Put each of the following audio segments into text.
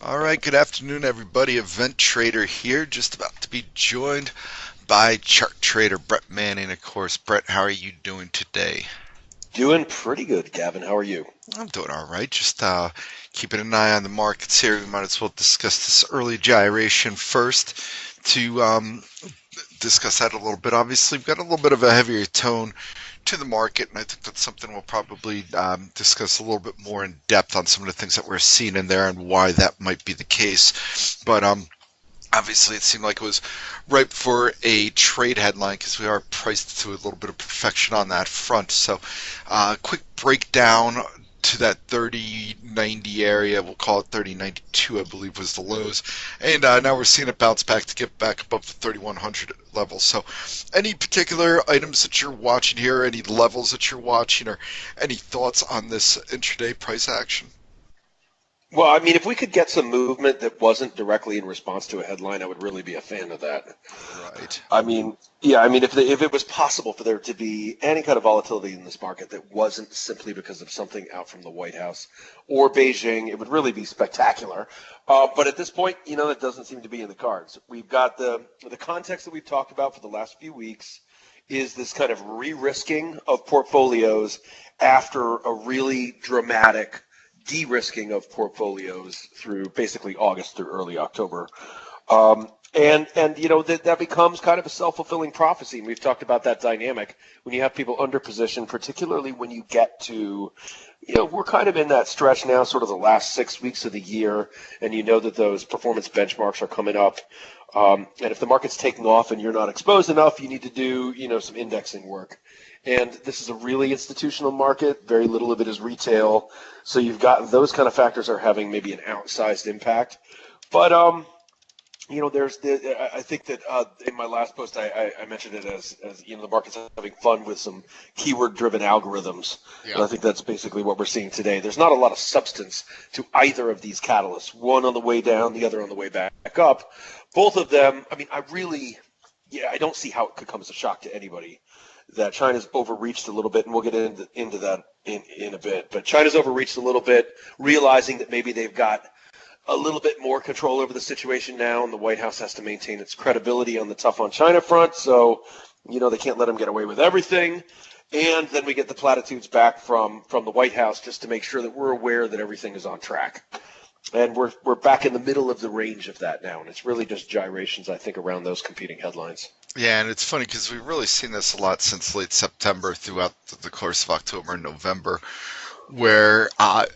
All right, good afternoon, everybody. Event Trader here, just about to be joined by chart trader Brett Manning, of course. Brett, how are you doing today? Doing pretty good, Gavin. How are you? I'm doing all right. Just keeping an eye on the markets here. We might as well discuss this early gyration first to discuss that a little bit. Obviously, we've got a little bit of a heavier tone to the market, and I think that's something we'll probably discuss a little bit more in depth on some of the things that we're seeing in there and why that might be the case. But obviously, it seemed like it was ripe for a trade headline because we are priced to a little bit of perfection on that front. So, quick breakdown to that 3090 area. We'll call it 3092, I believe, was the lows. And now we're seeing it bounce back to get back above the 3100 level. So, any particular items that you're watching here, any levels that you're watching, or any thoughts on this intraday price action? Well, I mean, if we could get some movement that wasn't directly in response to a headline, I would really be a fan of that. Right. If it was possible for there to be any kind of volatility in this market that wasn't simply because of something out from the White House or Beijing, it would really be spectacular. But at this point, that doesn't seem to be in the cards. We've got the context that we've talked about for the last few weeks is this kind of re-risking of portfolios after a really dramatic de-risking of portfolios through basically August through early October. And that becomes kind of a self-fulfilling prophecy. And we've talked about that dynamic when you have people under position, particularly when you get to, we're kind of in that stretch now, sort of the last 6 weeks of the year, and you know that those performance benchmarks are coming up. And if the market's taking off and you're not exposed enough, you need to do, some indexing work. And this is a really institutional market. Very little of it is retail. So you've got those kind of factors are having maybe an outsized impact. But I think that in my last post I mentioned it as the market's having fun with some keyword-driven algorithms, and Yeah. I think that's basically what we're seeing today. There's not a lot of substance to either of these catalysts. One on the way down, the other on the way back up. Both of them. I mean, I don't see how it could come as a shock to anybody that China's overreached a little bit, and we'll get into that in a bit. But China's overreached a little bit, realizing that maybe they've got a little bit more control over the situation now, and the White House has to maintain its credibility on the tough on China front. So, they can't let them get away with everything. And then we get the platitudes back from the White House just to make sure that we're aware that everything is on track. And we're back in the middle of the range of that now, and it's really just gyrations, I think, around those competing headlines. Yeah, and it's funny because we've really seen this a lot since late September throughout the course of October and November, where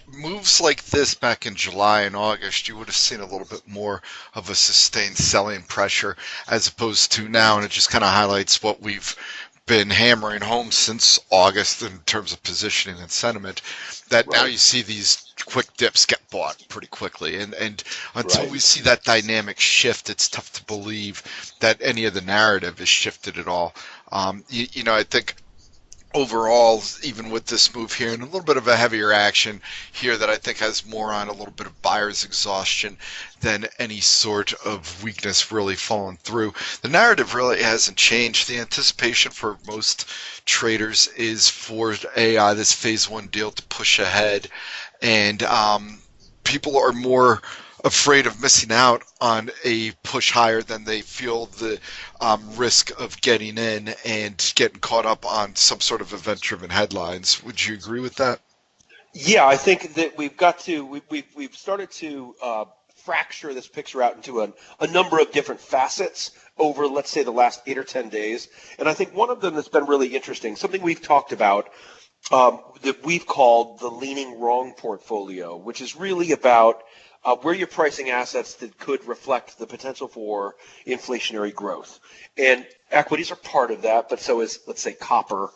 moves like this back in July and August, you would have seen a little bit more of a sustained selling pressure as opposed to now, and it just kind of highlights what we've been hammering home since August in terms of positioning and sentiment, that now Right. you see these quick dips get bought pretty quickly. And until Right. we see that dynamic shift, it's tough to believe that any of the narrative is shifted at all. I think overall, even with this move here, and a little bit of a heavier action here that I think has more on a little bit of buyer's exhaustion than any sort of weakness really falling through. The narrative really hasn't changed. The anticipation for most traders is for this phase one deal to push ahead, and people are more afraid of missing out on a push higher than they feel the risk of getting in and getting caught up on some sort of event-driven headlines. Would you agree with that? Yeah, I think that we've started to fracture this picture out into a number of different facets over, let's say, the last 8 or 10 days. And I think one of them that's been really interesting, something we've talked about that we've called the leaning wrong portfolio, which is really about where you're pricing assets that could reflect the potential for inflationary growth. And equities are part of that, but so is, let's say, copper,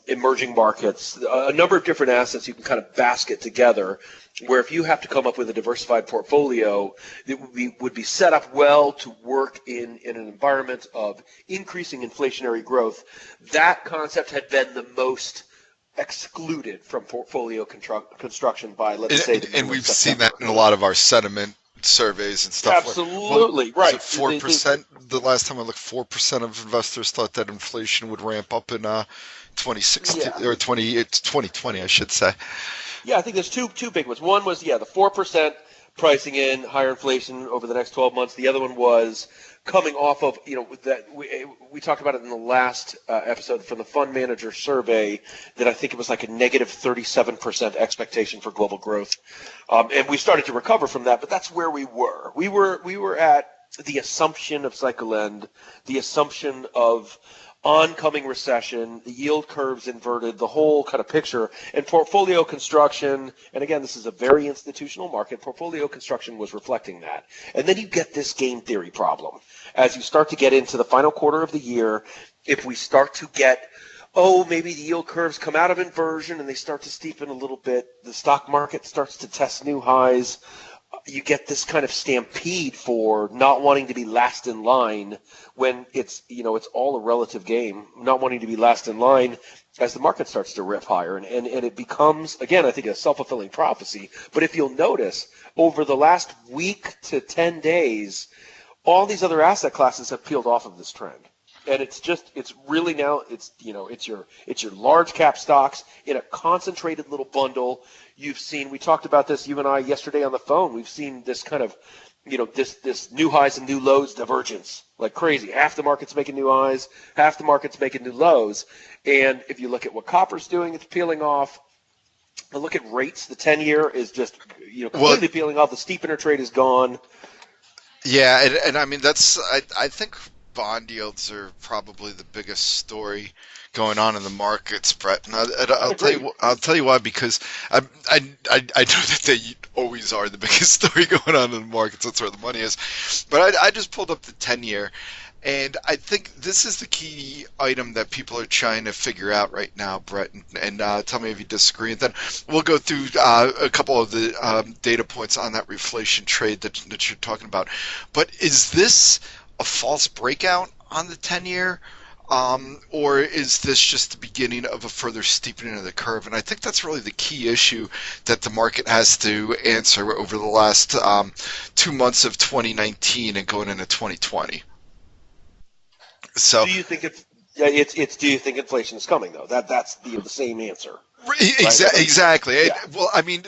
emerging markets, a number of different assets you can kind of basket together, where if you have to come up with a diversified portfolio that would be set up well to work in an environment of increasing inflationary growth, that concept had been the most excluded from portfolio construction by, let's say, the And middle of we've seen that September. in a lot of our sentiment surveys and stuff. What Absolutely was right. it? 4%? The last time I looked, 4% of investors thought that inflation would ramp up in 2016 Yeah. or 20. It's 2020, I should say. Yeah, I think there's two big ones. One was, yeah, the 4% pricing in higher inflation over the next 12 months. The other one was coming off of, that we talked about it in the last episode from the fund manager survey, that I think it was like a negative 37% expectation for global growth. And we started to recover from that, but that's where we were. We were at the assumption of cycle end, the assumption of oncoming recession, the yield curves inverted, the whole kind of picture, and portfolio construction. And again, this is a very institutional market. Portfolio construction was reflecting that. And then you get this game theory problem. As you start to get into the final quarter of the year, if we start to get, maybe the yield curves come out of inversion and they start to steepen a little bit, the stock market starts to test new highs, you get this kind of stampede for not wanting to be last in line when it's all a relative game, not wanting to be last in line as the market starts to rip higher. And it becomes, again, I think a self-fulfilling prophecy. But if you'll notice, over the last week to 10 days, all these other asset classes have peeled off of this trend. And it's really now, it's your large cap stocks in a concentrated little bundle. You've seen, we talked about this, you and I, yesterday on the phone. We've seen this kind of, this new highs and new lows divergence like crazy. Half the market's making new highs, half the market's making new lows. And if you look at what copper's doing, it's peeling off. And look at rates. The 10-year is just, completely peeling off. The steepener trade is gone. Yeah, and I mean, I think bond yields are probably the biggest story going on in the markets, Brett. And I'll tell you why, because I know that they always are the biggest story going on in the markets. That's where the money is. But I just pulled up the 10-year, and I think this is the key item that people are trying to figure out right now, Brett. And tell me if you disagree. And then we'll go through a couple of the data points on that reflation trade that you're talking about. But is this a false breakout on the 10-year? Or is this just the beginning of a further steepening of the curve? And I think that's really the key issue that the market has to answer over the last 2 months of 2019 and going into 2020. So, do you think do you think inflation is coming though? That's the same answer. Exactly. Yeah. Well, I mean,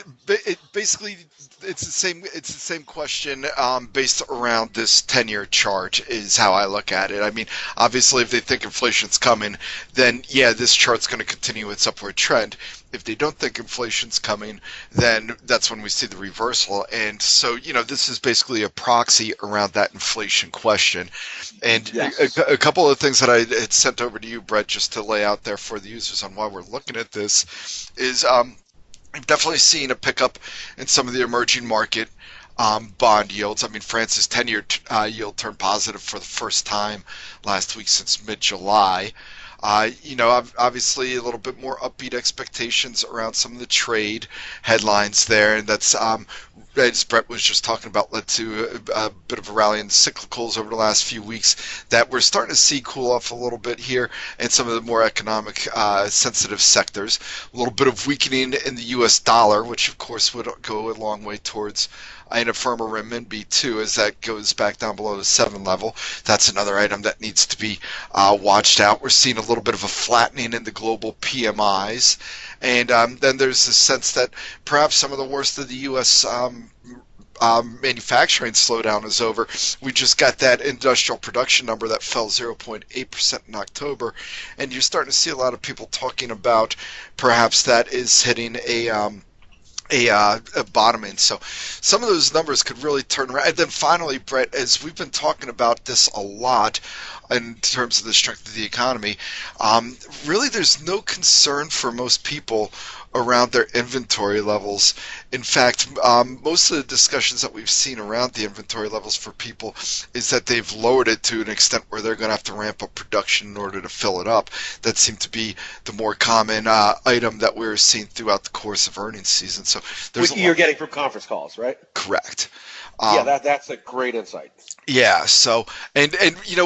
basically, it's the same question based around this 10-year chart is how I look at it. I mean, obviously, if they think inflation's coming, then yeah, this chart's going to continue its upward trend. If they don't think inflation's coming, then that's when we see the reversal. And so, this is basically a proxy around that inflation question. And yes. a couple of things that I had sent over to you, Brett, just to lay out there for the users on why we're looking at this is we've definitely seen a pickup in some of the emerging market bond yields. I mean, France's 10-year yield turned positive for the first time last week since mid-July. Obviously a little bit more upbeat expectations around some of the trade headlines there, and that's, as Brett was just talking about, led to a bit of a rally in the cyclicals over the last few weeks that we're starting to see cool off a little bit here in some of the more economic sensitive sectors. A little bit of weakening in the U.S. dollar, which of course would go a long way towards and a firmer renminbi too, as that goes back down below the 7 level. That's another item that needs to be watched out. We're seeing a little bit of a flattening in the global PMIs, and then there's the sense that perhaps some of the worst of the U.S. Manufacturing slowdown is over. We just got that industrial production number that fell 0.8% in October, and you're starting to see a lot of people talking about perhaps that is hitting a bottoming. So some of those numbers could really turn around. And then finally, Brett, as we've been talking about this a lot in terms of the strength of the economy, really there's no concern for most people around their inventory levels. In fact, most of the discussions that we've seen around the inventory levels for people is that they've lowered it to an extent where they're going to have to ramp up production in order to fill it up. That seemed to be the more common item that we're seeing throughout the course of earnings season. So there's you're getting from conference calls, right? Correct. Yeah, that's a great insight. Yeah, so and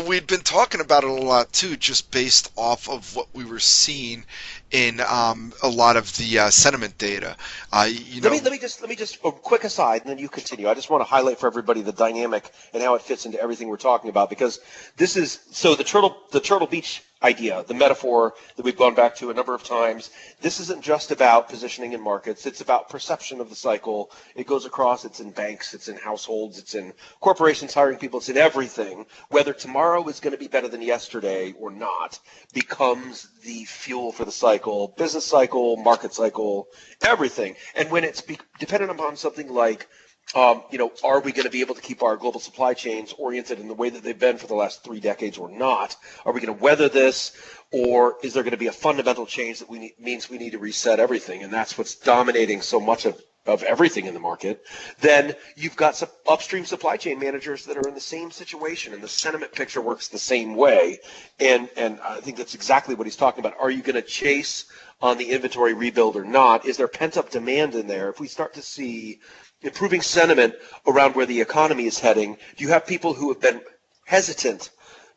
we'd been talking about it a lot too, just based off of what we were seeing in a lot of the sentiment data. Let me just a quick aside, and then you continue. I just want to highlight for everybody the dynamic and how it fits into everything we're talking about, because this is so the Turtle Beach idea, the metaphor that we've gone back to a number of times. This isn't just about positioning in markets. It's about perception of the cycle. It goes across. It's in banks. It's in households. It's in corporations hiring people. It's in everything. Whether tomorrow is going to be better than yesterday or not becomes the fuel for the cycle, business cycle, market cycle, everything. And when it's dependent upon something like are we going to be able to keep our global supply chains oriented in the way that they've been for the last 3 decades or not? Are we going to weather this, or is there going to be a fundamental change that means we need to reset everything? And that's what's dominating so much of everything in the market. Then you've got some upstream supply chain managers that are in the same situation, and the sentiment picture works the same way. And I think that's exactly what he's talking about. Are you going to chase on the inventory rebuild or not? Is there pent-up demand in there? If we start to see improving sentiment around where the economy is heading, do you have people who have been hesitant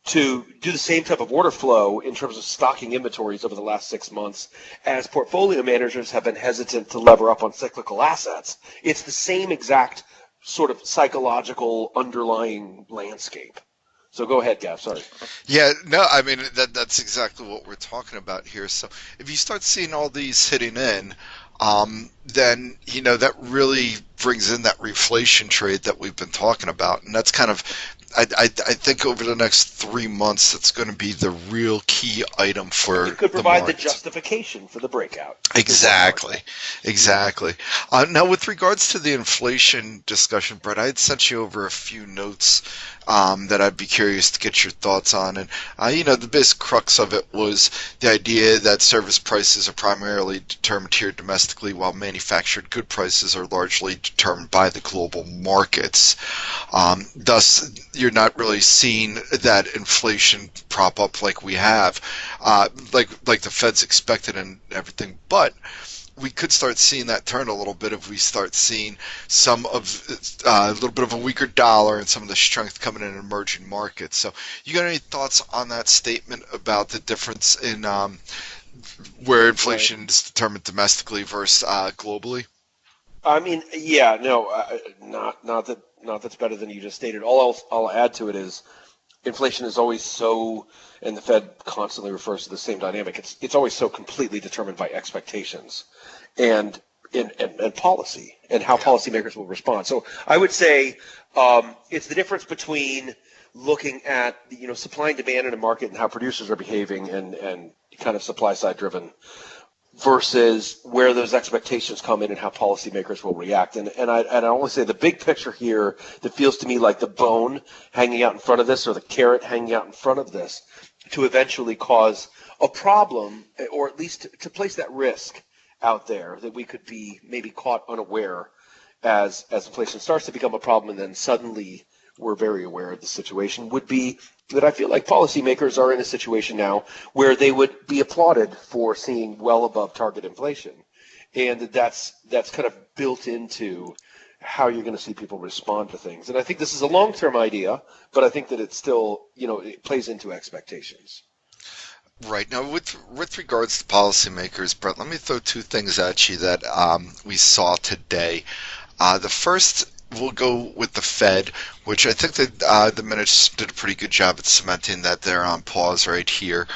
to do the same type of order flow in terms of stocking inventories over the last 6 months as portfolio managers have been hesitant to lever up on cyclical assets? It's the same exact sort of psychological underlying landscape. So go ahead, Gav. Sorry. Yeah, no, I mean that's exactly what we're talking about here. So if you start seeing all these hitting in, then that really brings in that reflation trade that we've been talking about, and that's kind of I think over the next 3 months that's going to be the real key item for it could the provide the market. justification for the breakout. Exactly, exactly. Now, with regards to the inflation discussion, Brett, I had sent you over a few notes that I'd be curious to get your thoughts on. And, the basic crux of it was the idea that service prices are primarily determined here domestically, while manufactured good prices are largely determined by the global markets. Thus, you're not really seeing that inflation prop up like we have, like the Fed's expected and everything. But we could start seeing that turn a little bit if we start seeing some of a little bit of a weaker dollar and some of the strength coming in emerging markets. So, you got any thoughts on that statement about the difference in where inflation is determined domestically versus globally? I mean, yeah, no, not that's better than you just stated. All else I'll add to it is inflation is always so, and the Fed constantly refers to the same dynamic. It's always so completely determined by expectations and policy and how policymakers will respond. So I would say it's the difference between looking at supply and demand in a market and how producers are behaving and kind of supply side driven versus where those expectations come in and how policymakers will react. And I only say the big picture here that feels to me like the bone hanging out in front of this or the carrot hanging out in front of this to eventually cause a problem, or at least to place that risk out there that we could be maybe caught unaware as inflation starts to become a problem, and then suddenly we're very aware of the situation, would be that I feel like policymakers are in a situation now where they would be applauded for seeing well above target inflation. And that's kind of built into how you're going to see people respond to things. And I think this is a long-term idea, but I think that it's still, it plays into expectations. Right. Now, with regards to policymakers, Brett, let me throw two things at you that we saw today. The first, we'll go with the Fed, which I think that the minutes did a pretty good job at cementing that they're on pause right here.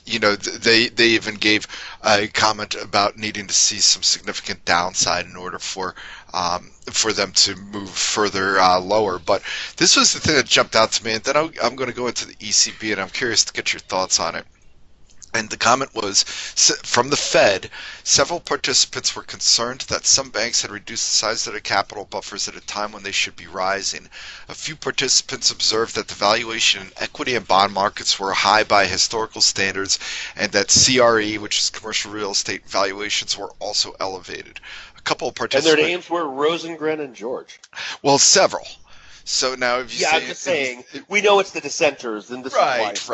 They even gave a comment about needing to see some significant downside in order for them to move further lower. But this was the thing that jumped out to me, and then I'm going to go into the ECB, and I'm curious to get your thoughts on it. And the comment was, from the Fed, several participants were concerned that some banks had reduced the size of their capital buffers at a time when they should be rising. A few participants observed that the valuation in equity and bond markets were high by historical standards, and that CRE, which is commercial real estate, valuations were also elevated. A couple of participants... And their names were Rosengren and George. Well, several. So now, if you I'm just saying, we know it's the dissenters, and this is why it's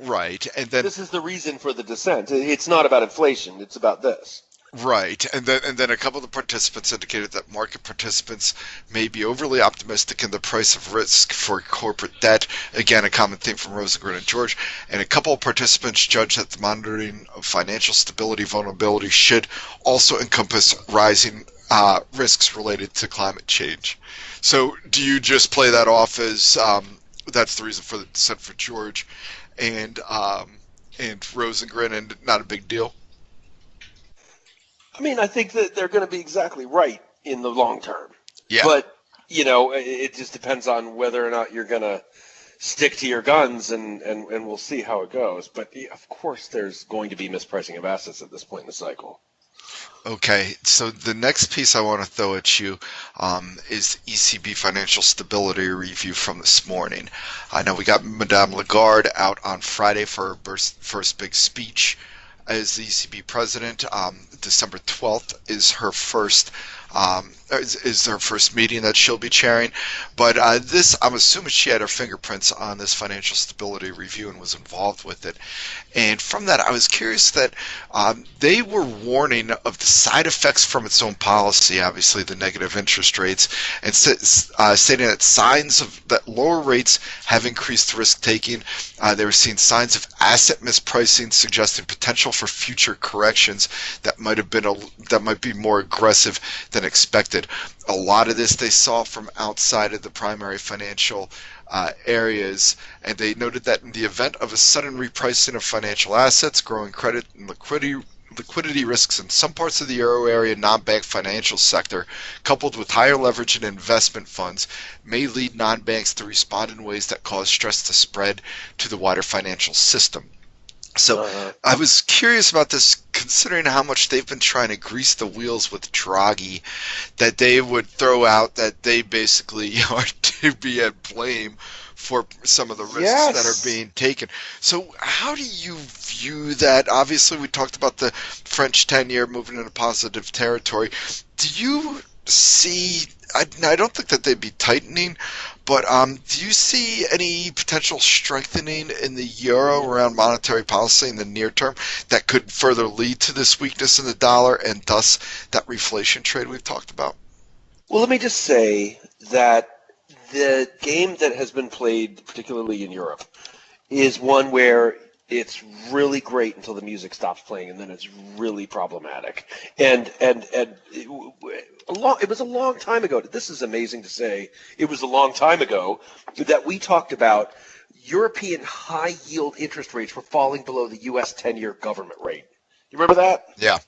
right. And then this is the reason for the dissent. It's not about inflation; it's about this. Right, and then a couple of the participants indicated that market participants may be overly optimistic in the price of risk for corporate debt. Again, a common theme from Rosengren and George. And a couple of participants judged that the monitoring of financial stability vulnerability should also encompass rising risks related to climate change. So do you just play that off as that's the reason for the dissent for George? and Rosengren, and not a big deal. I mean, I think that they're going to be exactly right in the long term, Yeah. but it just depends on whether or not you're going to stick to your guns, and we'll see how it goes. But yeah, of course, there's going to be mispricing of assets at this point in the cycle. Okay, so the next piece I want to throw at you is ECB financial stability review from this morning. I know we got Madame Lagarde out on Friday for her first big speech as the ECB president. December 12th is her first is her first meeting that she'll be chairing. But this, I'm assuming she had her fingerprints on this financial stability review and was involved with it. And from that, I was curious that they were warning of the side effects from its own policy, obviously the negative interest rates, and stating that signs of that lower rates have increased risk taking. They were seeing signs of asset mispricing, suggesting potential for future corrections that might be more aggressive than expected. A lot of this they saw from outside of the primary financial areas, and they noted that in the event of a sudden repricing of financial assets, growing credit and liquidity risks in some parts of the euro area non-bank financial sector, coupled with higher leverage in investment funds, may lead non-banks to respond in ways that cause stress to spread to the wider financial system. So I was curious about this, considering how much they've been trying to grease the wheels with Draghi, that they would throw out that they basically are to be at blame for some of the risks that are Yes. being taken. So how do you view that? Obviously, we talked about the French 10-year moving into positive territory. Do you see, I don't think that they'd be tightening, but do you see any potential strengthening in the euro around monetary policy in the near term that could further lead to this weakness in the dollar and thus that reflation trade we've talked about? Well, let me just say that the game that has been played, particularly in Europe, is one where it's really great until the music stops playing, and then it's really problematic. It was a long time ago. This is amazing to say. It was a long time ago that we talked about European high yield interest rates were falling below the U.S. 10-year government rate. You remember that? Yeah.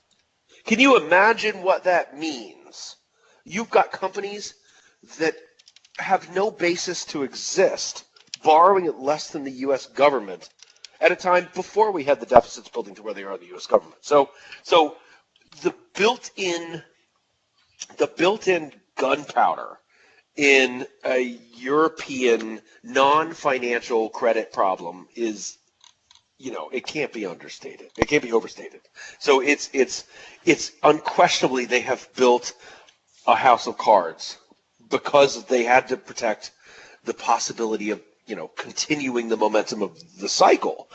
Can you imagine what that means? You've got companies that have no basis to exist, borrowing at less than the U.S. government at a time before we had the deficits building to where they are in the U.S. government. So the built-in gunpowder in a European non-financial credit problem is, it can't be understated. It can't be overstated. So it's unquestionably they have built a house of cards because they had to protect the possibility of continuing the momentum of the cycle,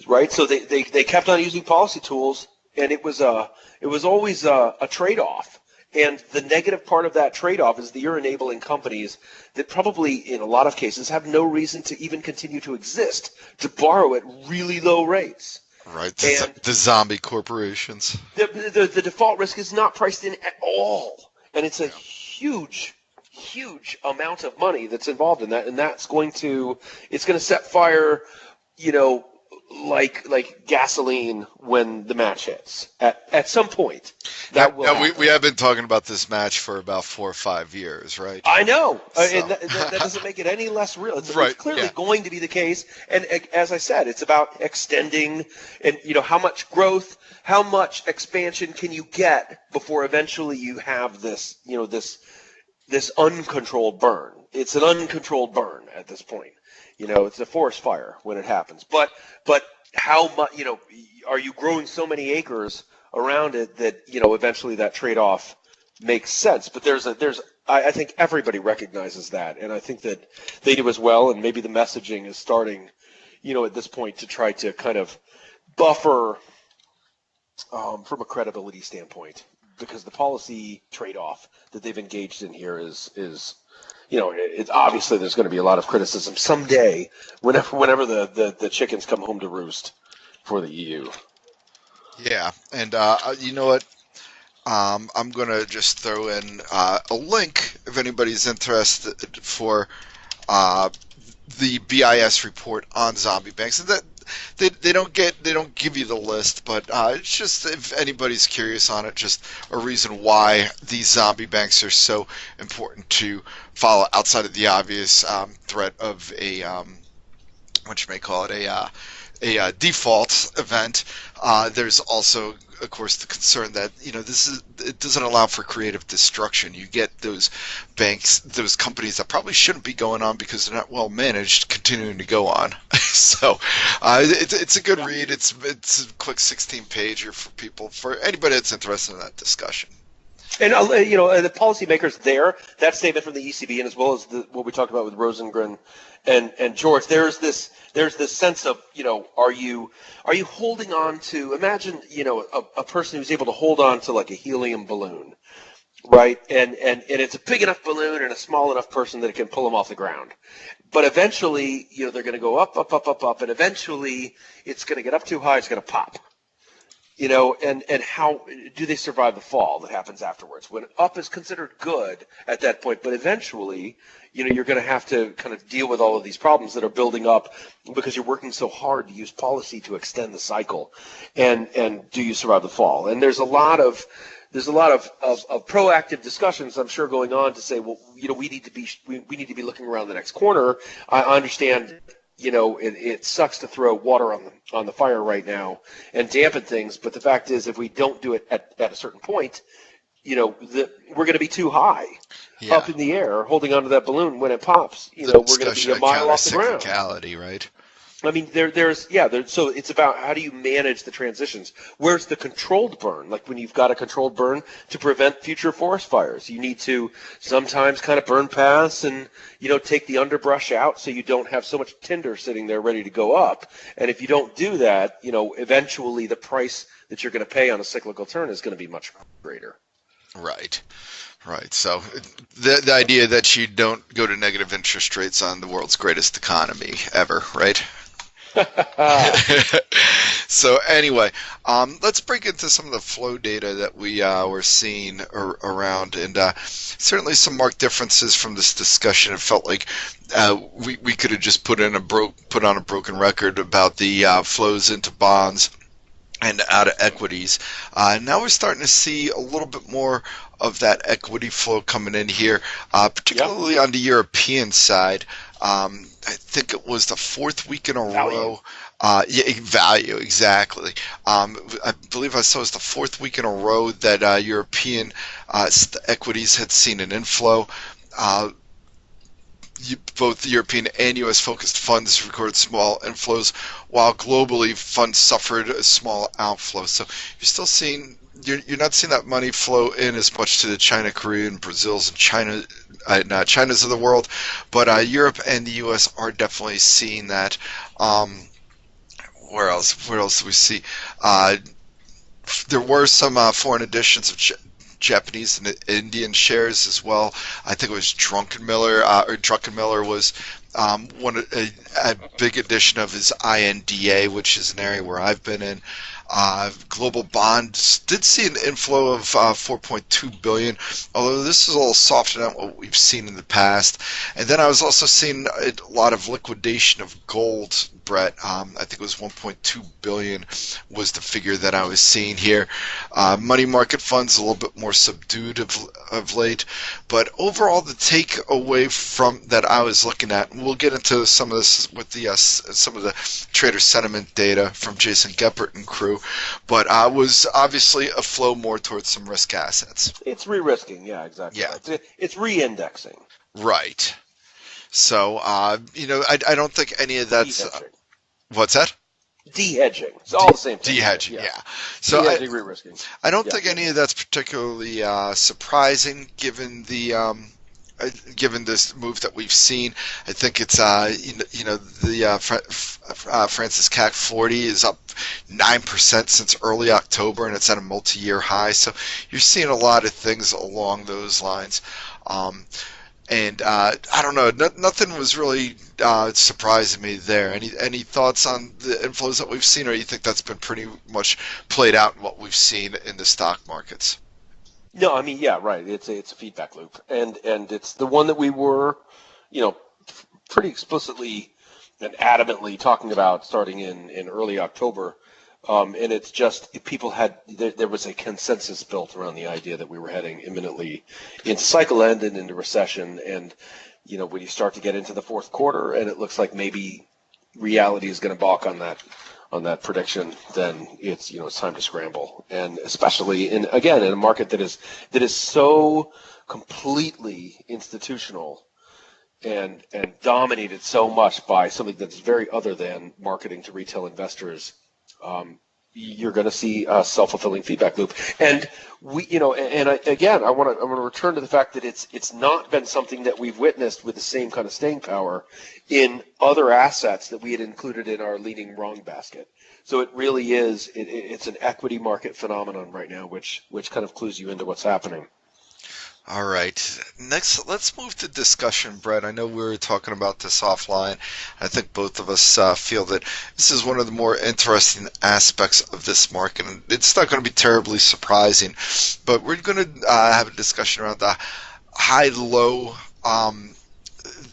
right? So they kept on using policy tools, and it was always a trade-off. And the negative part of that trade-off is that you're enabling companies that probably, in a lot of cases, have no reason to even continue to exist to borrow at really low rates. Right. And The zombie corporations. the default risk is not priced in at all, and it's a Yeah. huge amount of money that's involved in that, and it's going to set fire, you know, like gasoline when the match hits. At some point, that will Now, happen. we have been talking about this match for about 4 or 5 years, right? I know, So, and that doesn't make it any less real. It's right, clearly yeah. going to be the case, and as I said, it's about extending, and how much growth, how much expansion can you get before eventually you have this uncontrolled burn. It's an uncontrolled burn at this point. It's a forest fire when it happens. But how much? Are you growing so many acres around it that eventually that trade-off makes sense? But I think everybody recognizes that, and I think that they do as well. And maybe the messaging is starting, at this point to try to kind of buffer from a credibility standpoint, because the policy trade-off that they've engaged in here is it's obviously there's going to be a lot of criticism someday whenever the chickens come home to roost for the EU. Yeah, and you know what? I'm going to just throw in a link if anybody's interested for uh, the BIS report on zombie banks, and that they don't give you the list, but it's just if anybody's curious on it, just a reason why these zombie banks are so important to follow outside of the obvious threat of a what you may call it a default event. There's also, of course, the concern that it doesn't allow for creative destruction. You get those banks, those companies that probably shouldn't be going on because they're not well managed, continuing to go on. So it's a good read. It's a quick 16 pager for people, for anybody that's interested in that discussion. And the policymakers there, that statement from the ECB, and as well as what we talked about with Rosengren and George, there's this sense of, are you holding on to, imagine, a person who's able to hold on to like a helium balloon, right? And it's a big enough balloon and a small enough person that it can pull them off the ground. But eventually, they're going to go up, up, up, up, up, and eventually it's going to get up too high, it's going to pop. And how do they survive the fall that happens afterwards? When up is considered good at that point, but eventually, you're going to have to kind of deal with all of these problems that are building up because you're working so hard to use policy to extend the cycle. And do you survive the fall? And there's a lot of proactive discussions, I'm sure, going on to say, well, we need to be looking around the next corner. I understand. It sucks to throw water on the fire right now and dampen things, but the fact is, if we don't do it at a certain point, we're going to be too high up in the air, holding onto that balloon when it pops. We're going to be a mile off the ground. Right? I mean, so it's about how do you manage the transitions? Where's the controlled burn? Like when you've got a controlled burn to prevent future forest fires, you need to sometimes kind of burn past and, take the underbrush out so you don't have so much tinder sitting there ready to go up. And if you don't do that, eventually the price that you're going to pay on a cyclical turn is going to be much greater. Right. Right. So the idea that you don't go to negative interest rates on the world's greatest economy ever, right? So anyway, let's break into some of the flow data that we were seeing around, and certainly some marked differences from this discussion. It felt like we could have just put on a broken record about the flows into bonds and out of equities. Now we're starting to see a little bit more of that equity flow coming in here, particularly on the European side. I think it was the fourth week in a row. Value, exactly. I believe I saw it was the fourth week in a row that European equities had seen an inflow. Both European and U.S. focused funds recorded small inflows, while globally funds suffered a small outflow. So you're not seeing that money flow in as much to the China, Korean, Brazils, and China's of the world, but Europe and the U.S. are definitely seeing that. Where else? Where else do we see? There were some foreign additions of Japanese and Indian shares as well. I think it was Druckenmiller was a big addition of his INDA, which is an area where I've been in. Global bonds did see an inflow of 4.2 billion, although this is a little softer than what we've seen in the past. And then I was also seeing a lot of liquidation of gold, Brett. I think it was 1.2 billion was the figure that I was seeing here. Money market funds a little bit more subdued of late, but overall the takeaway from that I was looking at, and we'll get into some of this with the some of the trader sentiment data from Jason Geppert and crew, but was obviously a flow more towards some risk assets. It's re-risking, yeah, exactly. Yeah. It's re-indexing. Right. So, I don't think any of that's... what's that? De-hedging. It's all the same thing. De-hedging, yeah. So de-hedging, re-risking. I don't think any of that's particularly surprising given given this move that we've seen. I think it's the Francis CAC 40 is up 9% since early October, and it's at a multi-year high. So you're seeing a lot of things along those lines. And I don't know, nothing was really surprising me there. Any thoughts on the inflows that we've seen, or you think that's been pretty much played out in what we've seen in the stock markets? No, I mean, yeah, right. It's a feedback loop, and it's the one that we were, pretty explicitly and adamantly talking about starting in early October. And it's just people there was a consensus built around the idea that we were heading imminently into cycle end and into recession. And when you start to get into the fourth quarter and it looks like maybe reality is going to balk on that prediction, then it's time to scramble. And especially in a market that is so completely institutional and dominated so much by something that's very other than marketing to retail investors. You're going to see a self-fulfilling feedback loop. And I want to return to the fact that it's not been something that we've witnessed with the same kind of staying power in other assets that we had included in our leading wrong basket. So it really is it's an equity market phenomenon right now, which kind of clues you into what's happening. All right. Next, let's move to discussion, Brett. I know we were talking about this offline. I think both of us feel that this is one of the more interesting aspects of this market, and it's not going to be terribly surprising. But we're going to have a discussion around high-low,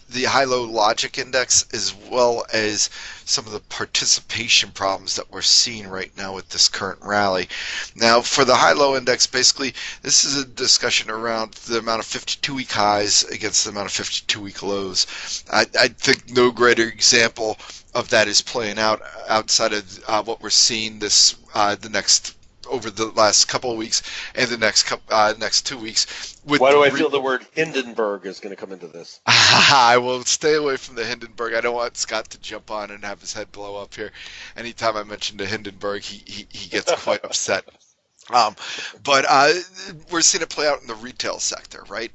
the high-low logic index, as well as some of the participation problems that we're seeing right now with this current rally. Now, for the high-low index, basically, this is a discussion around the amount of 52-week highs against the amount of 52-week lows. I think no greater example of that is playing out outside of what we're seeing over the last couple of weeks and the next 2 weeks. Why do I feel the word Hindenburg is going to come into this? I will stay away from the Hindenburg. I don't want Scott to jump on and have his head blow up here. Anytime I mention the Hindenburg, he gets quite upset. But we're seeing it play out in the retail sector, right?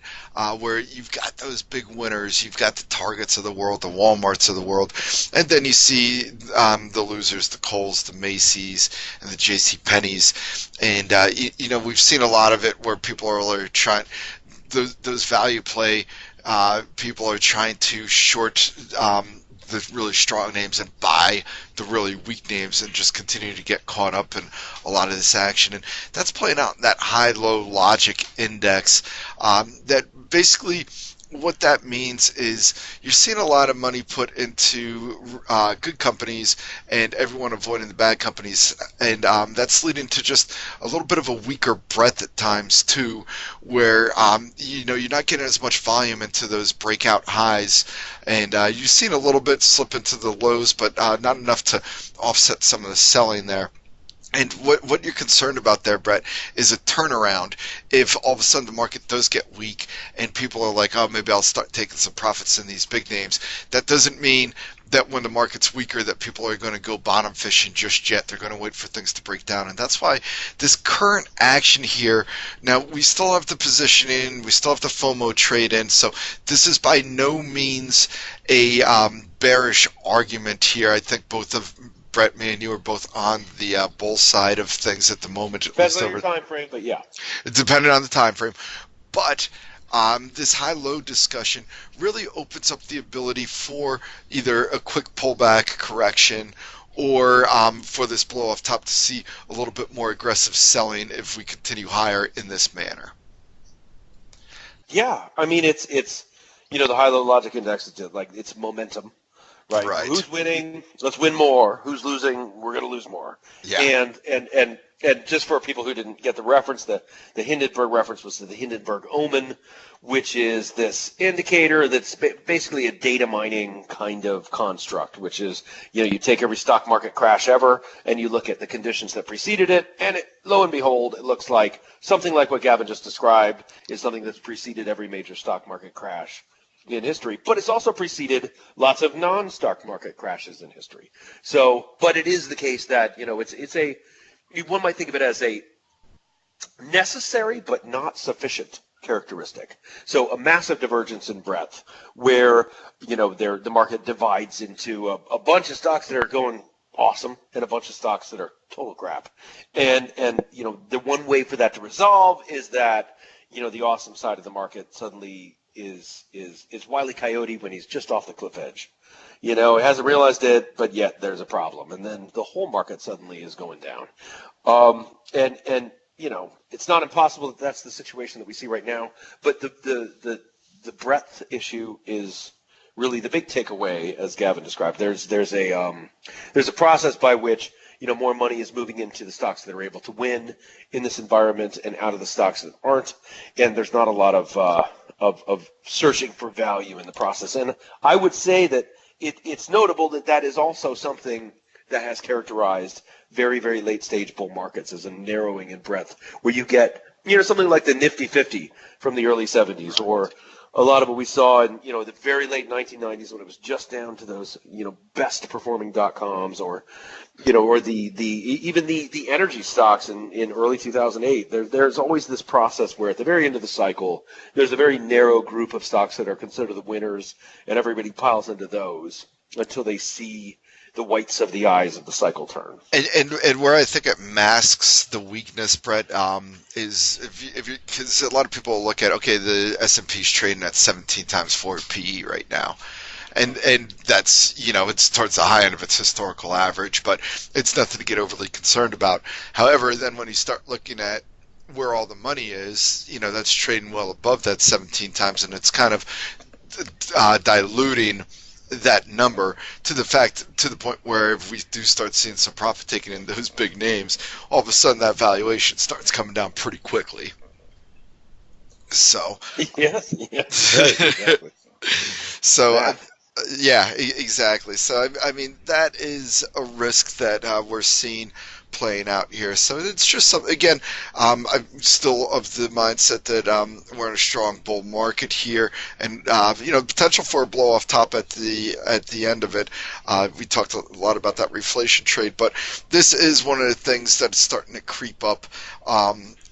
Where you've got those big winners, you've got the Targets of the world, the Walmarts of the world, and then you see the losers, the Kohl's, the Macy's, and the J.C. Penney's, and we've seen a lot of it where people are trying those value play. People are trying to short the really strong names and buy the really weak names and just continue to get caught up in a lot of this action. And that's playing out in that high-low logic index that basically what that means is you're seeing a lot of money put into good companies and everyone avoiding the bad companies, and that's leading to just a little bit of a weaker breadth at times too, where you're not getting as much volume into those breakout highs, and you've seen a little bit slip into the lows, but not enough to offset some of the selling there. And what you're concerned about there, Brett, is a turnaround if all of a sudden the market does get weak and people are like, oh, maybe I'll start taking some profits in these big names. That doesn't mean that when the market's weaker that people are going to go bottom fishing just yet. They're going to wait for things to break down. And that's why this current action here, now we still have the positioning, we still have the FOMO trade in, so this is by no means a bearish argument here. I think both of Brett, me and you are both on the bull side of things at the moment. Depends on your time frame, but yeah. Depending on the time frame. But this high-low discussion really opens up the ability for either a quick pullback correction or for this blow off top to see a little bit more aggressive selling if we continue higher in this manner. Yeah, I mean it's the high-low logic index is like it's momentum. Right. Who's winning? Let's win more. Who's losing? We're going to lose more. Yeah. And just for people who didn't get the reference, the Hindenburg reference was to the Hindenburg omen, which is this indicator that's basically a data mining kind of construct, which is, you take every stock market crash ever and you look at the conditions that preceded it, and lo and behold, it looks like something like what Gavin just described is something that's preceded every major stock market crash in history, but it's also preceded lots of non-stock market crashes in history. So, but it is the case that, one might think of it as a necessary but not sufficient characteristic. So a massive divergence in breadth where, the market divides into a bunch of stocks that are going awesome and a bunch of stocks that are total crap. And the one way for that to resolve is that, the awesome side of the market suddenly is Wile E. Coyote when he's just off the cliff edge. He hasn't realized it, but yet there's a problem, and then the whole market suddenly is going down. And it's not impossible that that's the situation that we see right now, but the breadth issue is really the big takeaway, as Gavin described. There's a process by which more money is moving into the stocks that are able to win in this environment and out of the stocks that aren't, and there's not a lot of searching for value in the process. And I would say that it's notable that that is also something that has characterized very, very late stage bull markets as a narrowing in breadth, where you get something like the Nifty 50 from the early 70s, or a lot of what we saw in the very late 1990s when it was just down to those best performing .coms, or or even the energy stocks in early 2008. There's always this process where at the very end of the cycle there's a very narrow group of stocks that are considered the winners, and everybody piles into those until they see the whites of the eyes of the cycle turn. And where I think it masks the weakness, Brett, is if you because a lot of people look at, okay, the S&P's trading at 17 times forward PE right now. And that's, it's towards the high end of its historical average, but it's nothing to get overly concerned about. However, then when you start looking at where all the money is, that's trading well above that 17 times, and it's kind of diluting that number to the point where if we do start seeing some profit taken in those big names, all of a sudden that valuation starts coming down pretty quickly. So yes, right, exactly. So yeah, exactly. So I mean that is a risk that we're seeing playing out here. So it's just something. Again, I'm still of the mindset that we're in a strong bull market here, and potential for a blow off top at the end of it. We talked a lot about that reflation trade, but this is one of the things that's starting to creep up.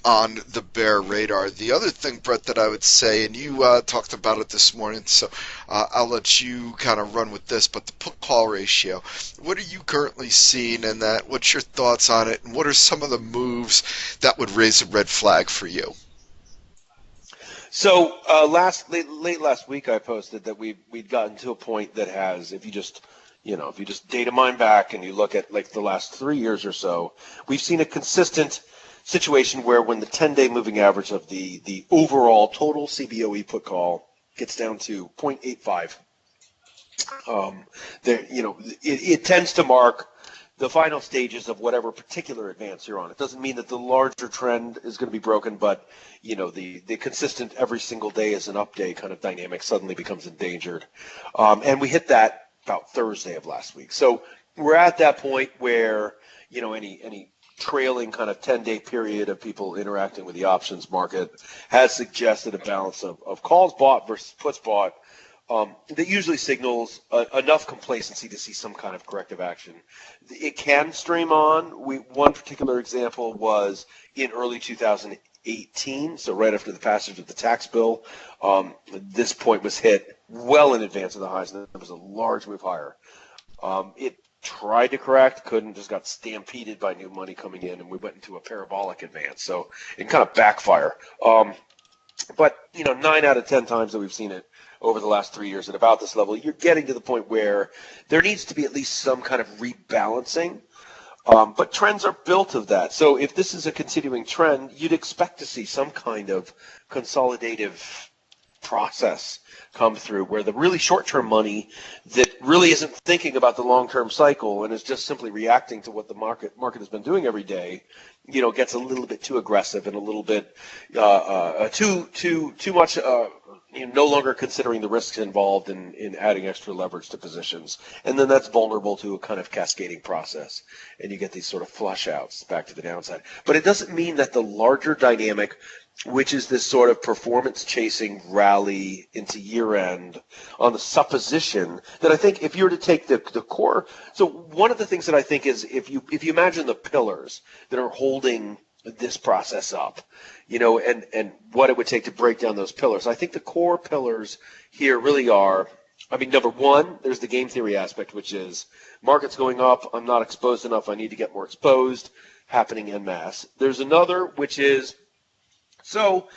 On the bear radar. The other thing, Brett, that I would say, and you talked about it this morning, so I'll let you kind of run with this, but the put-call ratio, what are you currently seeing in that? What's your thoughts on it, and what are some of the moves that would raise a red flag for you? So late last week, I posted that we'd gotten to a point that has, if you just data mine back and you look at like the last 3 years or so, we've seen a consistent situation where when the 10-day moving average of the overall total CBOE put call gets down to 0.85, it tends to mark the final stages of whatever particular advance you're on. It doesn't mean that the larger trend is going to be broken, but the consistent every single day is an up day kind of dynamic suddenly becomes endangered. And we hit that about Thursday of last week. So we're at that point where any trailing kind of 10-day period of people interacting with the options market has suggested a balance of calls bought versus puts bought that usually signals enough complacency to see some kind of corrective action. It can stream on. One particular example was in early 2018, so right after the passage of the tax bill. This point was hit well in advance of the highs, and there was a large move higher. It tried to correct, couldn't, just got stampeded by new money coming in, and we went into a parabolic advance. So it kind of backfire. But 9 out of 10 times that we've seen it over the last 3 years at about this level, you're getting to the point where there needs to be at least some kind of rebalancing. But trends are built of that. So if this is a continuing trend, you'd expect to see some kind of consolidative process come through where the really short-term money that really isn't thinking about the long-term cycle and is just simply reacting to what the market has been doing every day, gets a little bit too aggressive and a little bit too much, no longer considering the risks involved in adding extra leverage to positions. And then that's vulnerable to a kind of cascading process, and you get these sort of flush outs back to the downside. But it doesn't mean that the larger dynamic, which is this sort of performance-chasing rally into year-end on the supposition that I think if you were to take the core, so one of the things that I think is if you imagine the pillars that are holding this process up, and what it would take to break down those pillars, I think the core pillars here really are, number one, there's the game theory aspect, which is market's going up, I'm not exposed enough, I need to get more exposed, happening en masse. There's another, which is, so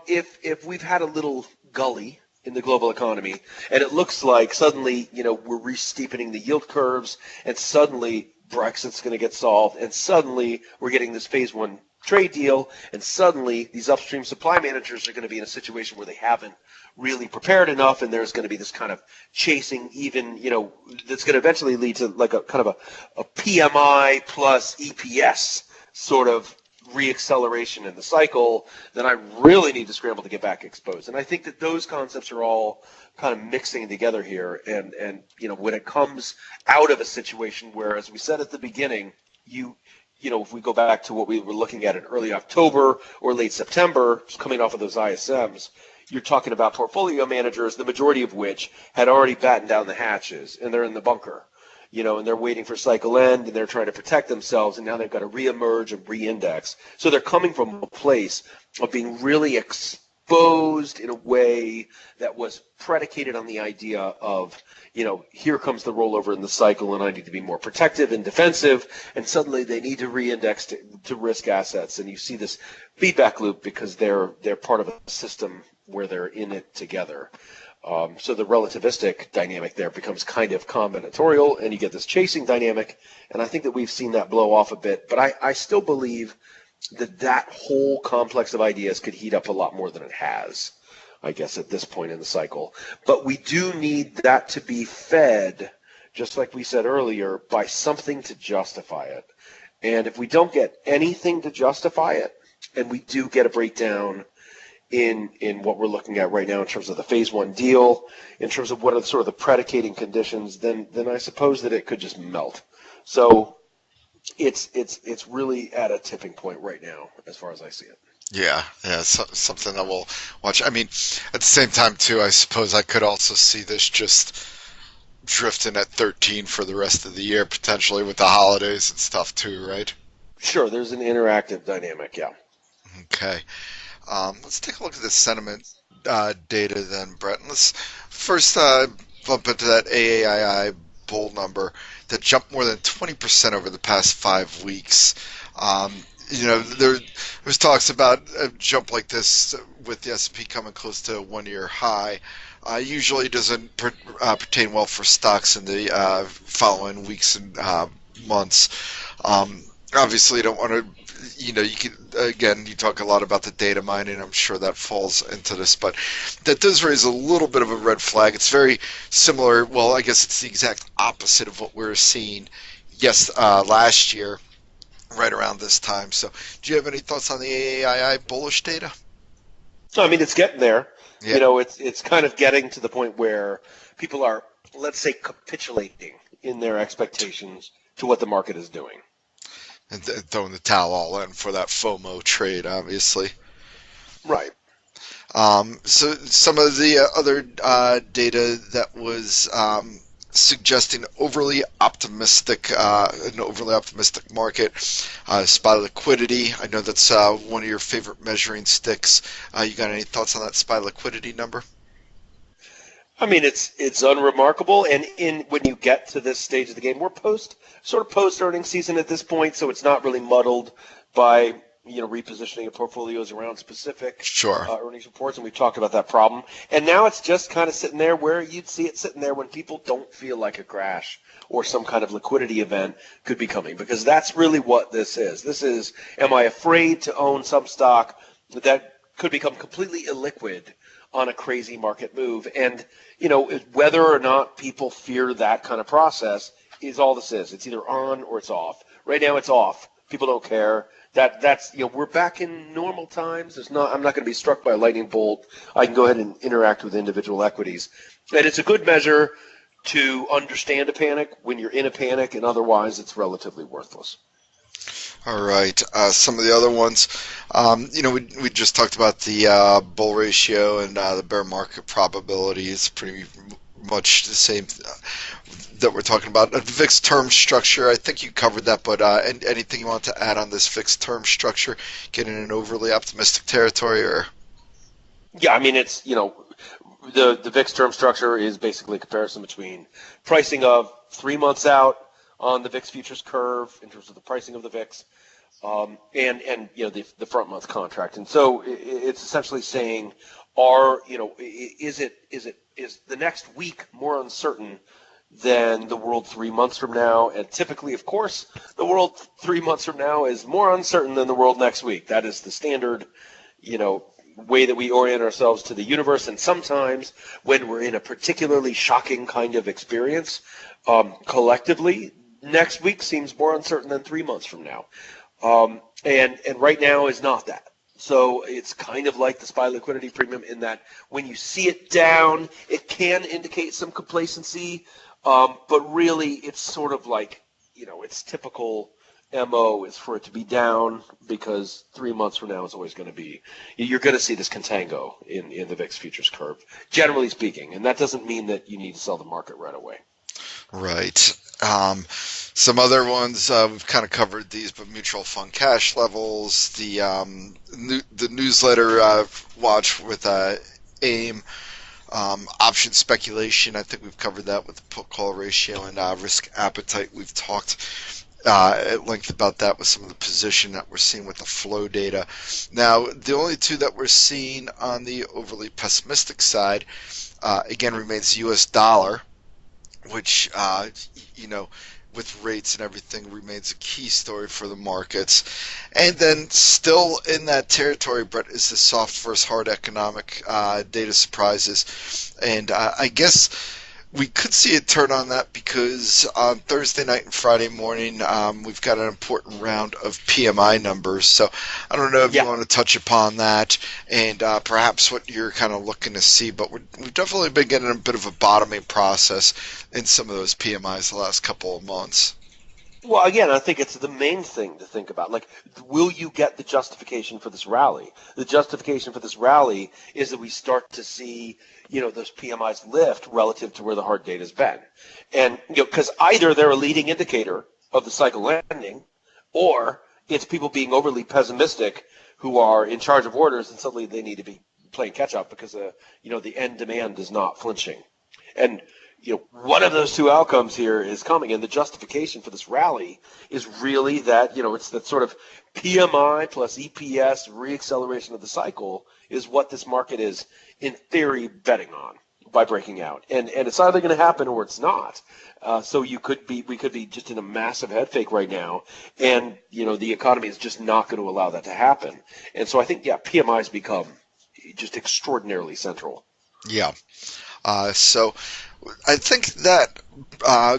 if we've had a little gully in the global economy and it looks like suddenly, we're re-steepening the yield curves and suddenly Brexit's going to get solved and suddenly we're getting this phase one trade deal, and suddenly these upstream supply managers are going to be in a situation where they haven't really prepared enough, and there's going to be this kind of chasing, even, that's going to eventually lead to like a kind of a PMI plus EPS sort of reacceleration in the cycle. Then I really need to scramble to get back exposed. And I think that those concepts are all kind of mixing together here. And when it comes out of a situation where, as we said at the beginning, if we go back to what we were looking at in early October or late September, just coming off of those ISMs, you're talking about portfolio managers, the majority of which had already battened down the hatches, and they're in the bunker, and they're waiting for cycle end, and they're trying to protect themselves, and now they've got to reemerge and reindex. So they're coming from a place of being really exposed in a way that was predicated on the idea of, here comes the rollover in the cycle, and I need to be more protective and defensive, and suddenly they need to reindex to risk assets, and you see this feedback loop because they're part of a system where they're in it together. So the relativistic dynamic there becomes kind of combinatorial, and you get this chasing dynamic, and I think that we've seen that blow off a bit, but I still believe that whole complex of ideas could heat up a lot more than it has, I guess, at this point in the cycle. But we do need that to be fed, just like we said earlier, by something to justify it. And if we don't get anything to justify it, and we do get a breakdown in what we're looking at right now in terms of the phase one deal, in terms of what are sort of the predicating conditions, then I suppose that it could just melt. So it's really at a tipping point right now, as far as I see it. Yeah, something that we'll watch. I mean, at the same time, too, I suppose I could also see this just drifting at 13 for the rest of the year, potentially with the holidays and stuff, too, right? Sure, there's an interactive dynamic, yeah. Okay. Let's take a look at the sentiment data then, Brett. And let's first bump into that AAII bull number that jumped more than 20% over the past 5 weeks. There's talks about a jump like this with the S&P coming close to a one-year high. Usually doesn't pertain well for stocks in the following weeks and months. Obviously, you don't want to, you can, again, you talk a lot about the data mining. I'm sure that falls into this, but that does raise a little bit of a red flag. It's very similar. Well, I guess it's the exact opposite of what we were seeing, last year, right around this time. So, do you have any thoughts on the AAII bullish data? I mean, it's getting there. Yeah. It's kind of getting to the point where people are, let's say, capitulating in their expectations to what the market is doing. And throwing the towel all in for that FOMO trade, obviously. Right. So some of the other data that was suggesting an overly optimistic market, SPY liquidity. I know that's one of your favorite measuring sticks. You got any thoughts on that SPY liquidity number? I mean, it's unremarkable, and when you get to this stage of the game, we're post earnings season at this point, so it's not really muddled by repositioning of portfolios around specific Sure. earnings reports, and we've talked about that problem. And now it's just kind of sitting there where you'd see it sitting there when people don't feel like a crash or some kind of liquidity event could be coming, because that's really what this is. This is, am I afraid to own some stock that could become completely illiquid on a crazy market move? And whether or not people fear that kind of process is all this is. It's either on or it's off. Right now it's off. People don't care. That's we're back in normal times. I'm not going to be struck by a lightning bolt. I can go ahead and interact with individual equities. And it's a good measure to understand a panic when you're in a panic, and otherwise it's relatively worthless. All right. Some of the other ones, we just talked about the bull ratio and the bear market probability. It's pretty much the same that we're talking about. The VIX term structure, I think you covered that, but anything you want to add on this VIX term structure? Getting in an overly optimistic territory, or? Yeah, I mean, it's, the VIX term structure is basically a comparison between pricing of 3 months out on the VIX futures curve in terms of the pricing of the VIX, and the front month contract. And so it's essentially saying, is the next week more uncertain than the world 3 months from now. And typically, of course, the world 3 months from now is more uncertain than the world next week. That is the standard, you know, way that we orient ourselves to the universe. And sometimes when we're in a particularly shocking kind of experience, collectively, next week seems more uncertain than 3 months from now. And right now is not that. So it's kind of like the SPY liquidity premium in that when you see it down, it can indicate some complacency, but really it's sort of like, its typical MO is for it to be down because 3 months from now is always going to be, you're going to see this contango in the VIX futures curve, generally speaking. And that doesn't mean that you need to sell the market right away. Right. Some other ones we've kind of covered these, but mutual fund cash levels, the newsletter watch with AIM, option speculation. I think we've covered that with the put call ratio and risk appetite. We've talked at length about that with some of the position that we're seeing with the flow data. Now, the only two that we're seeing on the overly pessimistic side, again, remains U.S. dollar, which, with rates and everything remains a key story for the markets. And then still in that territory, Brett, is the soft versus hard economic data surprises. And I guess we could see it turn on that because on Thursday night and Friday morning, we've got an important round of PMI numbers. So I don't know if you want to touch upon that and perhaps what you're kind of looking to see. But we've definitely been getting a bit of a bottoming process in some of those PMIs the last couple of months. Well, again, I think it's the main thing to think about. Like, will you get the justification for this rally? The justification for this rally is that we start to see, those PMIs lift relative to where the hard data's been. And, because either they're a leading indicator of the cycle ending, or it's people being overly pessimistic who are in charge of orders and suddenly they need to be playing catch up because, the end demand is not flinching. And, one of those two outcomes here is coming, and the justification for this rally is really that, it's that sort of PMI plus EPS reacceleration of the cycle is what this market is, in theory, betting on by breaking out. And it's either going to happen or it's not. So we could be just in a massive head fake right now, and, the economy is just not going to allow that to happen. And so I think, PMIs become just extraordinarily central. Yeah. So I think that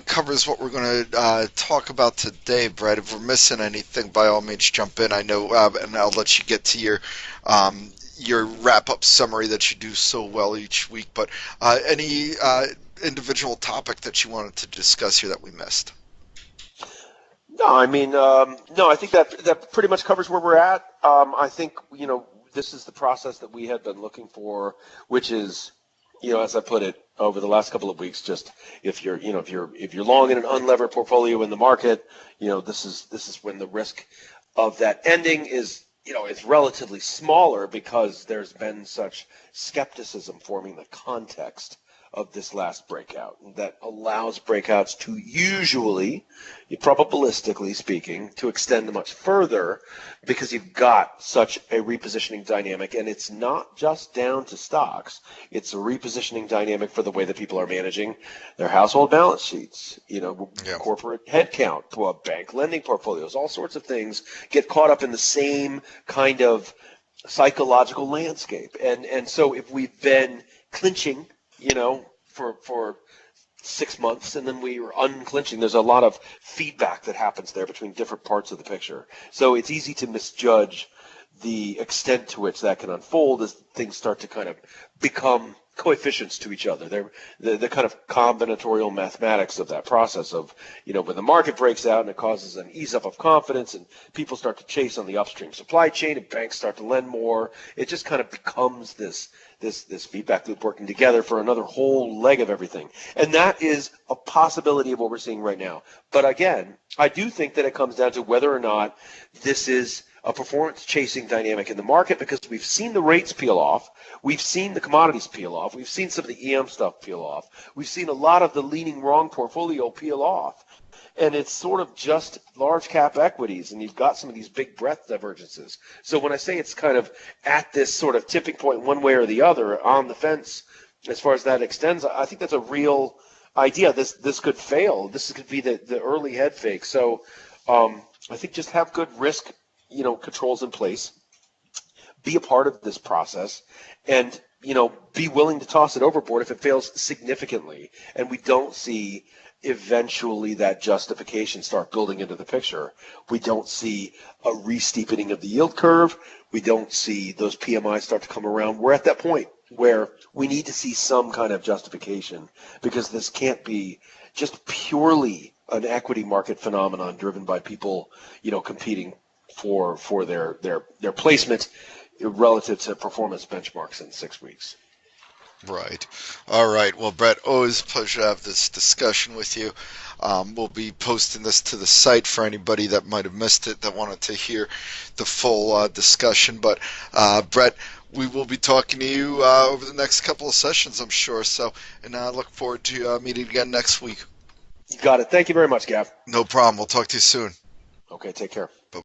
covers what we're going to talk about today, Brett. If we're missing anything, by all means, jump in. I know, and I'll let you get to your wrap-up summary that you do so well each week. But any individual topic that you wanted to discuss here that we missed? No, I mean, no, I think that pretty much covers where we're at. I think, this is the process that we had been looking for, which is, as I put it over the last couple of weeks, just if you're long in an unlevered portfolio in the market, this is when the risk of that ending is, it's relatively smaller because there's been such skepticism forming the context of this last breakout that allows breakouts to usually, probabilistically speaking, to extend much further because you've got such a repositioning dynamic. And it's not just down to stocks. It's a repositioning dynamic for the way that people are managing their household balance sheets, corporate headcount, bank lending portfolios, all sorts of things get caught up in the same kind of psychological landscape. And so if we've been clinching, for 6 months, and then we were unclinching. There's a lot of feedback that happens there between different parts of the picture. So it's easy to misjudge the extent to which that can unfold as things start to kind of become coefficients to each other. They're the kind of combinatorial mathematics of that process of, when the market breaks out and it causes an ease up of confidence and people start to chase on the upstream supply chain and banks start to lend more, it just kind of becomes this feedback loop working together for another whole leg of everything. And that is a possibility of what we're seeing right now. But again, I do think that it comes down to whether or not this is a performance chasing dynamic in the market, because we've seen the rates peel off. We've seen the commodities peel off. We've seen some of the EM stuff peel off. We've seen a lot of the leaning wrong portfolio peel off. And it's sort of just large cap equities, and you've got some of these big breadth divergences. So when I say it's kind of at this sort of tipping point one way or the other on the fence as far as that extends, I think that's a real idea. This could fail. This could be the early head fake. So I think just have good risk, controls in place. Be a part of this process, and be willing to toss it overboard if it fails significantly, and we don't see eventually that justification start building into the picture. We don't see a re-steepening of the yield curve. We don't see those PMIs start to come around. We're at that point where we need to see some kind of justification, because this can't be just purely an equity market phenomenon driven by people, competing for their placement relative to performance benchmarks in 6 weeks. Right. All right. Well, Brett, always a pleasure to have this discussion with you. We'll be posting this to the site for anybody that might have missed it that wanted to hear the full discussion. But, Brett, we will be talking to you over the next couple of sessions, I'm sure. So, and I look forward to meeting again next week. You got it. Thank you very much, Gav. No problem. We'll talk to you soon. Okay, take care. Bye.